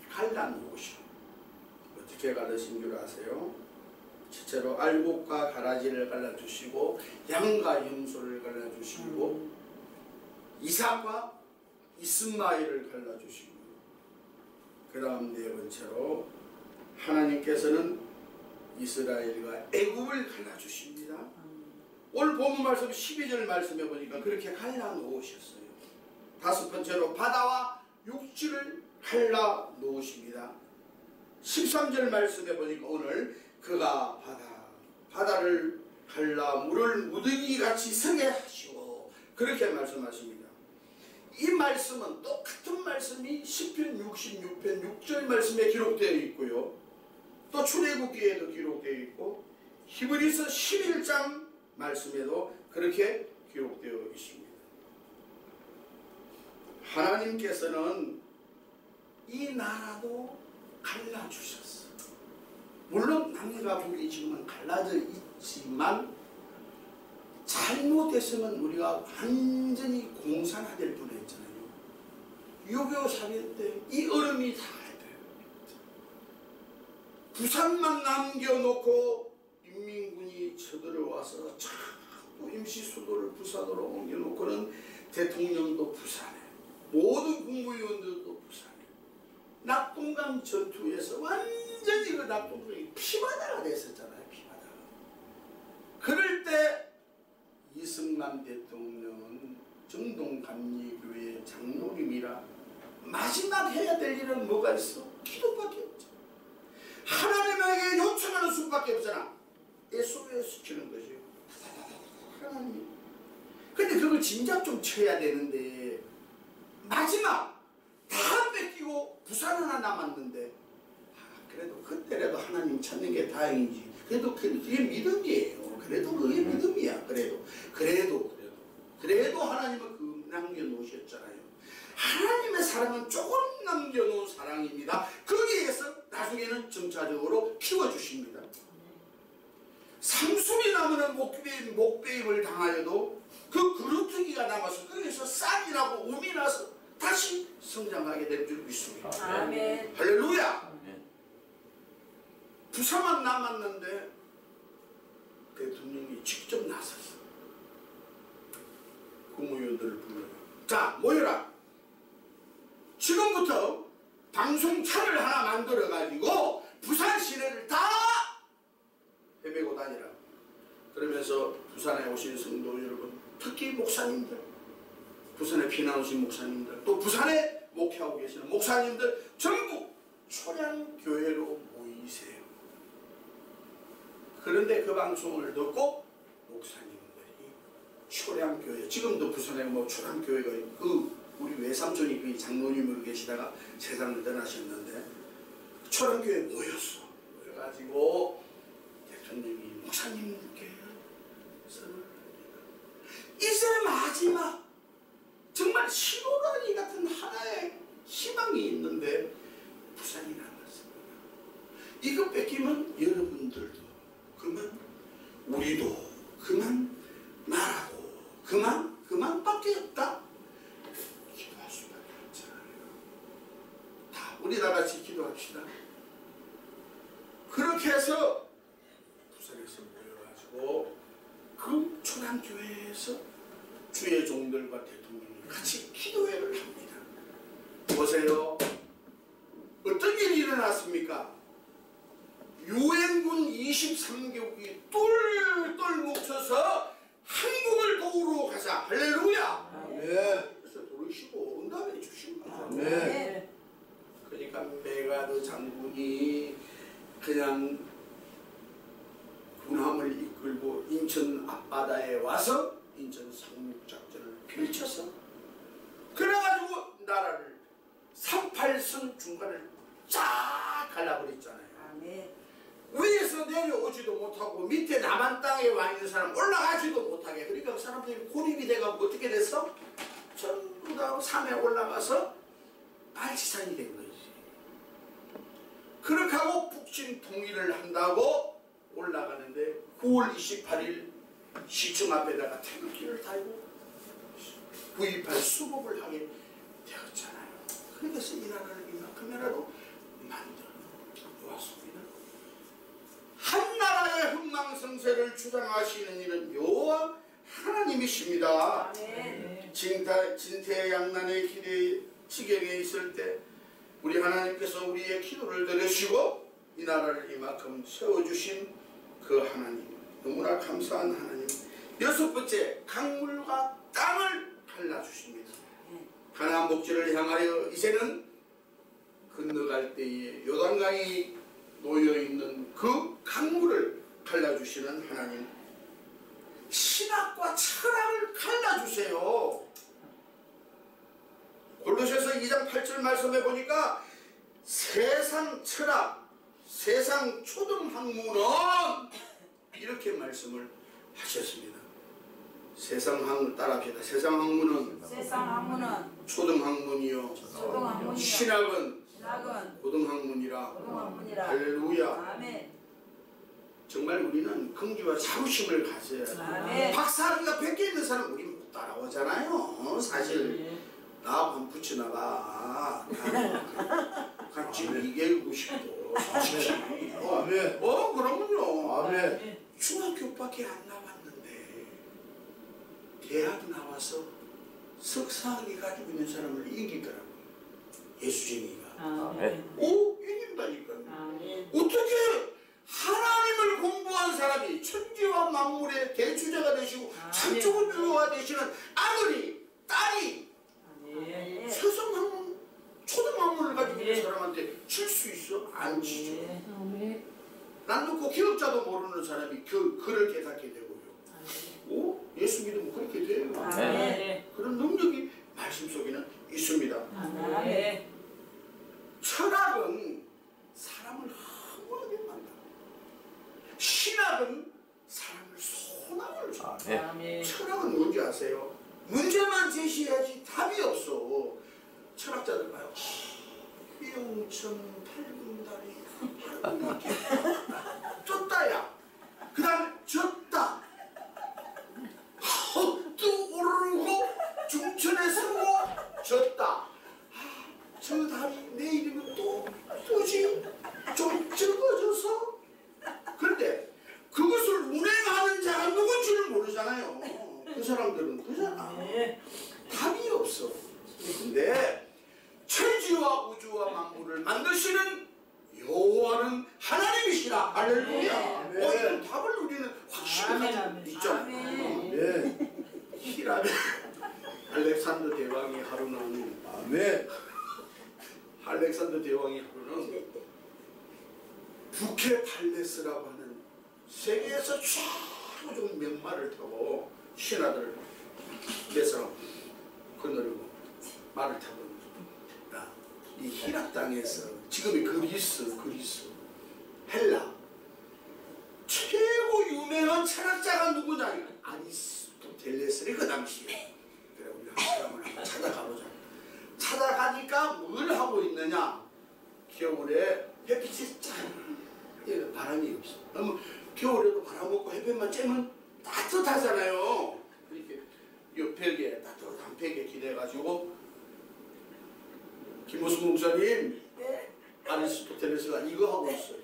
갈라놓으셔. 어떻게 갈라신 줄 아세요? 첫째로 알곡과 가라지를 갈라주시고 양과 염소를 갈라주시고 이삭과 이스마엘을 갈라주시고 그 다음 네 번째로 하나님께서는 이스라엘과 애굽을 갈라주십니다. 오늘 본문 말씀 12절 말씀해 보니까 그렇게 갈라놓으셨어요. 다섯 번째로 바다와 육지를 갈라놓으십니다. 13절 말씀해 보니까 오늘 그가 바다를 갈라 물을 무더기같이 서게 하시고 그렇게 말씀하십니다. 이 말씀은 똑같은 말씀이 시편 66편 6절 말씀에 기록되어 있고요. 또 출애굽기에도 기록되어 있고 히브리서 11장 말씀에도 그렇게 기록되어 있습니다. 하나님께서는 이 나라도 갈라주셨어. 물론 남과 북이 지금은 갈라져 있지만 잘못했으면 우리가 완전히 공산화될 뻔했잖아요. 6.25 사변 때 이 얼음이 다 돼요. 부산만 남겨놓고 인민군이 쳐들어와서 자꾸 임시수도를 부산으로 옮겨놓고는 대통령도 부산에 모든 국무위원들도 부산에 낙동강 전투에서 완전히 그 낙동강이 피바다가 됐었잖아요. 피바다가. 그럴 때 이승만 대통령은 정동감리교회 장로님이라 마지막 해야 될 일은 뭐가 있어? 기도밖에 없죠. 하나님에게 요청하는 수밖에 없잖아. SOS 치는 것이요. 하나님. 근데 그걸 진작 좀 쳐야 되는데 마지막 다 뺏기고 부산 하나 남았는데 그래도 그때라도 하나님 찾는 게 다행이지. 그래도 그게 믿음이에요. 그래도 그게 믿음이야. 그래도 하나님은 그 남겨놓으셨잖아요. 하나님의 사랑은 조금 남겨놓은 사랑입니다. 거기에서 나중에는 점차적으로 키워주십니다. 상수리 나무는 목베임을 당하여도 그 그루터기가 남아서 거기서 싹이라고 um이 나서 다시 성장하게 될 줄 믿습니다. 아멘. 할렐루야. 부사만 남았는데 대통령이 직접 나섰어. 국무위원들을 불러요. 자, 모여라. 지금부터 방송차를 하나 만들어가지고 부산 시내를 다 헤매고 다니라. 그러면서 부산에 오신 성도 여러분, 특히 목사님들, 부산에 피난 오신 목사님들, 또 부산에 목회하고 계시는 목사님들 전부 초량교회로 모이세요. 그런데 그 방송을 듣고 목사님들이 초량교회, 지금도 부산에 뭐 초량교회가 우리 외삼촌이 그 장로님으로 계시다가 세상을 떠나셨는데 초량교회에 모였어. 모여가지고 대통령이 목사님께 선언을 합니다. 이제 마지막 정말 시로라기 같은 하나의 희망이 있는데 부산이 남았습니다. 이거 뺏기면 여러분들도 그만, 우리도 그만, 나라도 그만밖에 없다. 기도할 수밖에 없잖아요. 다 우리 다 같이 기도합시다. 그렇게 해서 부산에서 모여가지고 그 초량교회에서 주의 종들과 대통령이 같이 기도회를 합니다. 보세요. 어떤 일이 일어났습니까? 유엔군 23개국이 똘똘 뭉쳐서 한국을 도우러 가자. 할렐루야. 네. 그래서 도우시고 응답해 주신 거죠. 네. 그러니까 메가드 장군이 그냥 군함을 이끌고 인천 앞바다에 와서 인천 상륙작전을 펼쳐서 그래가지고 나라를 38선 중간을 쫙 갈라버렸잖아요. 위에서 내려오지도 못하고 밑에 남한 땅에 와 있는 사람 올라가지도 못하게. 그러니까 그 사람들이 고립이 돼가지고 어떻게 됐어? 전부 다 산에 올라가서 발치산이 된 거지. 그렇게 하고 북진 통일을 한다고 올라가는데 9월 28일 시청 앞에다가 태극기를 달고 9.28 수복을 하게 되었잖아요. 그래서 이 나라를 이만큼이라도 만들어 놓았습니다. 한 나라의 흥망성쇠를 주장하시는 이는 여호와 하나님이십니다. 진퇴양난의 기대 지경에 있을 때 우리 하나님께서 우리의 기도를 들으시고 이 나라를 이만큼 세워주신 그 하나님, 너무나 감사한 하나님. 여섯 번째, 강물과 땅을 갈라주십니다. 가나안 복지를 향하여 이제는 건너갈 때에 요단강이 놓여있는 그 강물을 갈라주시는 하나님. 신학과 철학을 갈라주세요. 골로새서 2장 8절 말씀해 보니까 세상 철학, 세상 초등학문은 이렇게 말씀을 하셨습니다. 세상 학문 따라합시다. 세상 학문은 초등학문이요. 신학은 고등학문이라. 할렐루야. 아멘. 정말 우리는 긍지와 자부심을 가져야 돼. 박사학위가 100개 있는 사람 우리 못 따라오잖아요. 사실 나 한 붙여나가. 같이 얘기하고 싶어. 솔직히. 아멘. 그러면요. 아멘. 중학교밖에 안 나왔는데 대학 나와서 석사학위 가지고 있는 사람을 이기더라고요. 예수쟁이가. 이긴다니까요. 어떻게 하나님을 공부한 사람이 천지와 만물의 대주자가 되시고 창조주가 되시는 아들이, 딸이 세상학문, 초등학문을 가지고 있는 사람한테 칠 수 있어? 안 치죠. 난 놓고 기억자도 모르는 사람이 그를 깨닫게 되고요. 예수 믿으면 그렇게 돼요. 그런 능력이 말씀 속에는 있습니다. 철학은 사람을 흥분하게 만든다. 신학은 사람을 소망을 줘. 철학은 뭔지 아세요? 문제만 제시해야지 답이 없어. 철학자들 봐요. 휘영천 팔군다리 하늘나게 쫓다야. 그 다음에 졌다. 헛도 오르고 중천에서 뭐 졌다. 저 다리 내일이면 또지 좀 적어져서. 그런데 그것을 운행하는 자가 누군지를 모르잖아요. 그 사람들은 그잖아. 할렐루야. 아멘. 이런 답을 우리는 확실히 아멘, 가지고 아멘. 있잖아요. 아멘. 히람의 알렉산더 대왕이 하루는 아멘. 알렉산더 대왕이 하루는 부케팔레스라고 하는 세계에서 최고 좋은 명마를 타고 신하들 그래서 거느리고 말을 타고 이 히랍 땅에서 지금의 그리스 헬라 최고 유명한 철학자가 누구냐? 아리스토텔레스의 그 당시에. 그래 우리 한 사람을 한번 찾아가보자. 찾아가니까 뭘 하고 있느냐? 겨울에 햇빛이 짠 바람이 없어. 그러면 겨울에도 바람 없고 햇빛만 쬐면 따뜻하잖아요. 이렇게 이 벽에 따뜻한 벽에 기대가지고 김호수 목사님 아리스토텔레스가 이거 하고 있어요.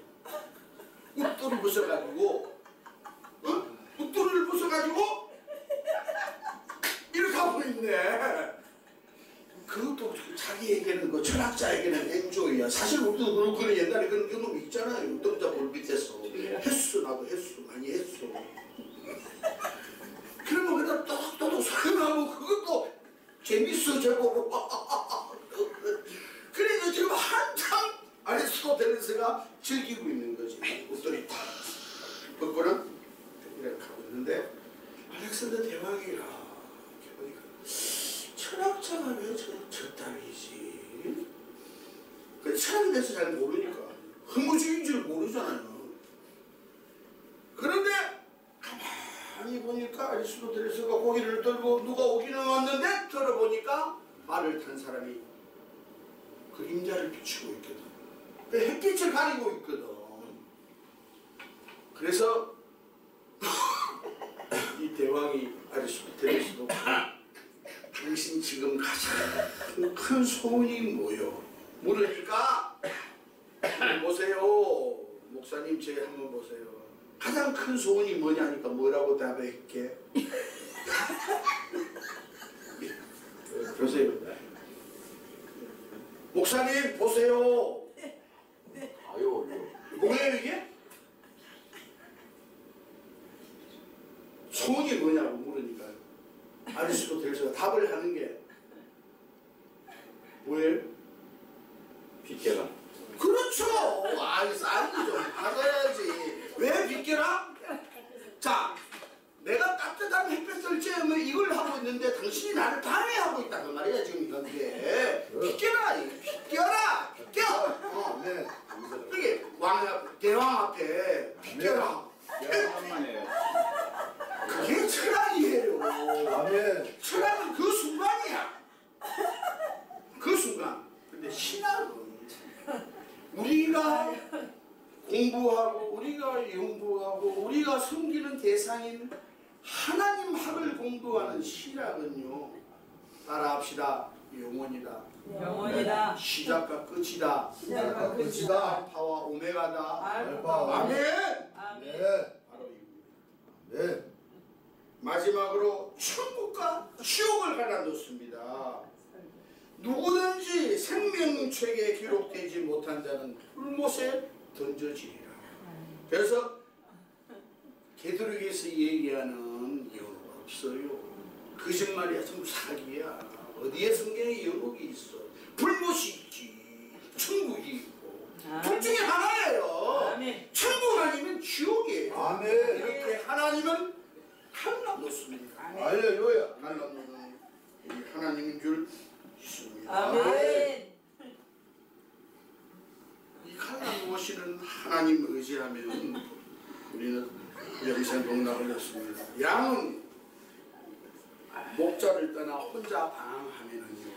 웃돌을 부숴가지고 웃돌을 부숴가지고 이렇게 하고 있네. 그것도 자기에게는 그 철학자에게는 엔조이야. 사실 우리도 그런 옛날에 그런 경험 있잖아요. 등자볼 밑에서 했어. 나도 했어. 많이 했어. 그러면 그냥 똑똑똑 설명하면 그것도 재밌어 제법. 그래서 지금 한참 아리스토텔레스가 즐기고 있는 거지. 옷들이 다 벗고는 이렇게 하고 있는데 알렉산더 대왕이라 보니까 철학자가 왜 저 따위지? 그 철학에 대해서 잘 모르니까 흥무주의인 줄 모르잖아요. 그런데 가만히 보니까 아리스토텔레스가 고기를 들고 누가 오기는 왔는데 들어보니까 말을 탄 사람이 그림자를 비추고 있거든. 햇빛을 가리고 있거든. 그래서 이 대왕이 아리스토텔레스도 당신 지금 가장 큰 소원이 뭐요? 물으니까 보세요. 목사님 제 한번 보세요. 가장 큰 소원이 뭐냐니까 뭐라고 답할게? 보세요. 목사님 보세요. 아유, 뭐예요 이게? 소원이 뭐냐고 물으니까 아리스토텔레스가 답을 하는 게 뭐예요? 빗겨라. 그렇죠. 사인이 좀 받아야지. 왜 빗겨라? 자, 내가 따뜻한 햇볕을 쬐면 이걸 하고 있는데 당신이 나를 방해하고 있다 그 말이야 지금 이게. 빗겨라. 빗겨라. 빗겨. 네. 이게 대왕 앞에 빗겨라. 그게 철학이에요. 아멘. 철학은 그 순간이야. 그 순간. 근데 신학은 우리가 공부하고 우리가 연구하고 우리가 섬기는 대상인 하나님 학을 공부하는 신학은요. 따라합시다. 영원이다. 영원이다. 시작과 끝이다. 시작과 끝이다. 알파와 오메가다. 알파. 아멘. 아멘. 네. 바로 이겁니다. 네. 마지막으로 천국과 지옥을 갈라놓습니다. 누구든지 생명책에 기록되지 못한 자는 불못에 던져지리라. 그래서 게드르기에서 얘기하는 영어가 없어요. 거짓말이야. 전부 사기야. 어디에 성경에 영국이 있어. 불못이 있지. 천국이 있고. 둘 중에 하나예요. 아멘. 천국 아니면 지옥이에요. 아멘. 이렇게 하나님은 갈라놓습니다. 할렐루야. 갈라놓는 이 하나님인 줄 믿습니다. 아멘. 이 갈라놓으시는 하나님 의지하면 우리는 영생 동락을 했습니다. 양은 목자를 떠나 혼자 방황하면은요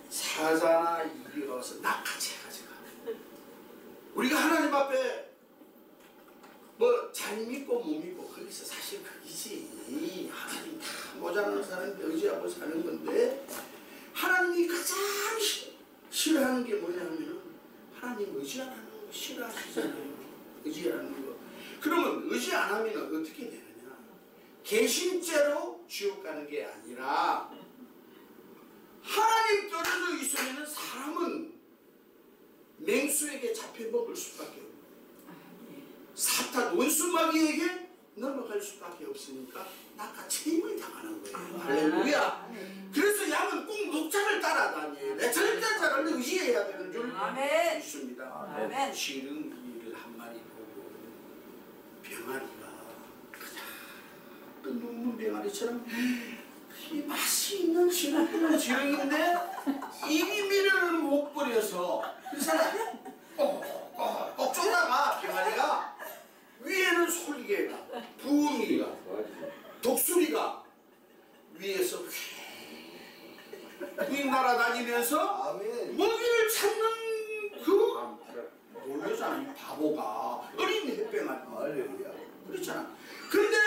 사자나 이리 와서 낚아채 가져가. 우리가 하나님 앞에 뭐 잘 믿고 못 믿고 거기서 사실 그기지. 하나님 다 모자라는 사람이 의지하고 사는 건데 하나님이 가장 싫어하는 게 뭐냐면 하나님 의지 안 하는 거 싫어하시잖아요. 의지 안 하는 거. 그러면 의지 안 하면 어떻게 되느냐? 개신죄로 지옥 가는 게 아니라 하나님 떨어져 있으면 사람은 맹수에게 잡혀먹을 수밖에 없어요. 탓 원수마귀에게 넘어갈 수밖에 없으니까 낚아채임을 당하는 거예요. 할렐루야. 그래서 양은 꼭 목자를 따라다녀요. 내 절대자를 의지해야 되는 줄 아멘. 믿습니다. 아멘. 지렁이를 한 마리 보고 병아리가 그냥 눈물 병아리처럼 이 맛이 있는 지렁이인데 이미미를 못 버려서 그 사람 꼭 쫓다가 병아리가 위에는 솔개가 부엉이가 독수리가 위에서 휙 날아다니면서 아멘. 먹이를 찾는 그 놀려잖아 이 바보가 어린 햇병아리 할렐루야. 그렇잖아. 그런데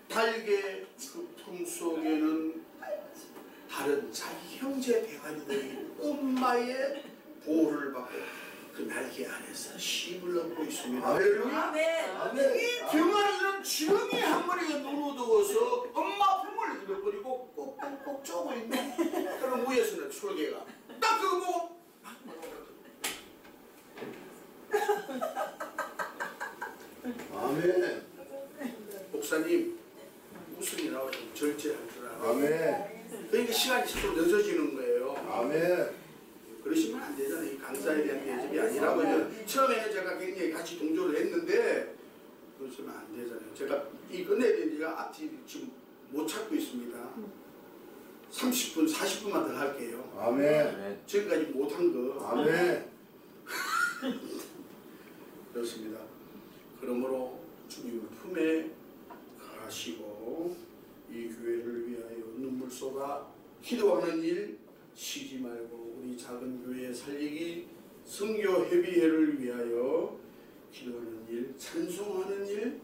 달개 그 품 속에는 다른 자기 형제 병아리들이 엄마의 보호를 받고 그 날개 안에서 씹을 얻고 있습니다. 할렐루야. 아멘. 아멘. 이 병아리는 지렁이 한 마리가 눈어두어서 엄마 품을 잃어버리고 꼭꼭꼭 쪼고 있네. 그럼 위에서는 솔개가 딱 그거 보고 아멘. 목사님 무슨 나오좀 절제할 줄 알아. 아멘. 그러니까 시간이 자꾸 늦어지는 거예요. 아멘. 그러시면 안 되잖아요. 이 강사에 대한 대접이 아니라고요. 처음에는 제가 굉장히 같이 동조를 했는데 그러시면 안 되잖아요. 제가 이 끝내야 되니까 앞뒤 지금 못 찾고 있습니다. 30분, 40분만 더 할게요. 아멘. 지금까지 못한 거. 아멘. 그렇습니다. 그러므로 주님 품에 가시고 이 교회를 위하여 눈물 쏟아 기도하는 일 쉬지 말고 우리 작은 교회 살리기 성교 회비회를 위하여 기도하는 일, 찬송하는 일,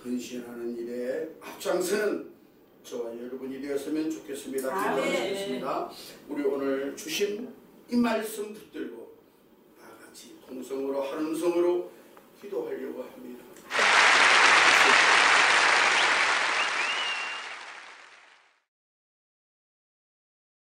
헌신하는 일에 앞장서는 저와 여러분이 되었으면 좋겠습니다. 아멘. 기도하겠습니다. 우리 오늘 주신 이 말씀 붙들고 다 같이 통성으로 한 음성으로 기도하려고 합니다.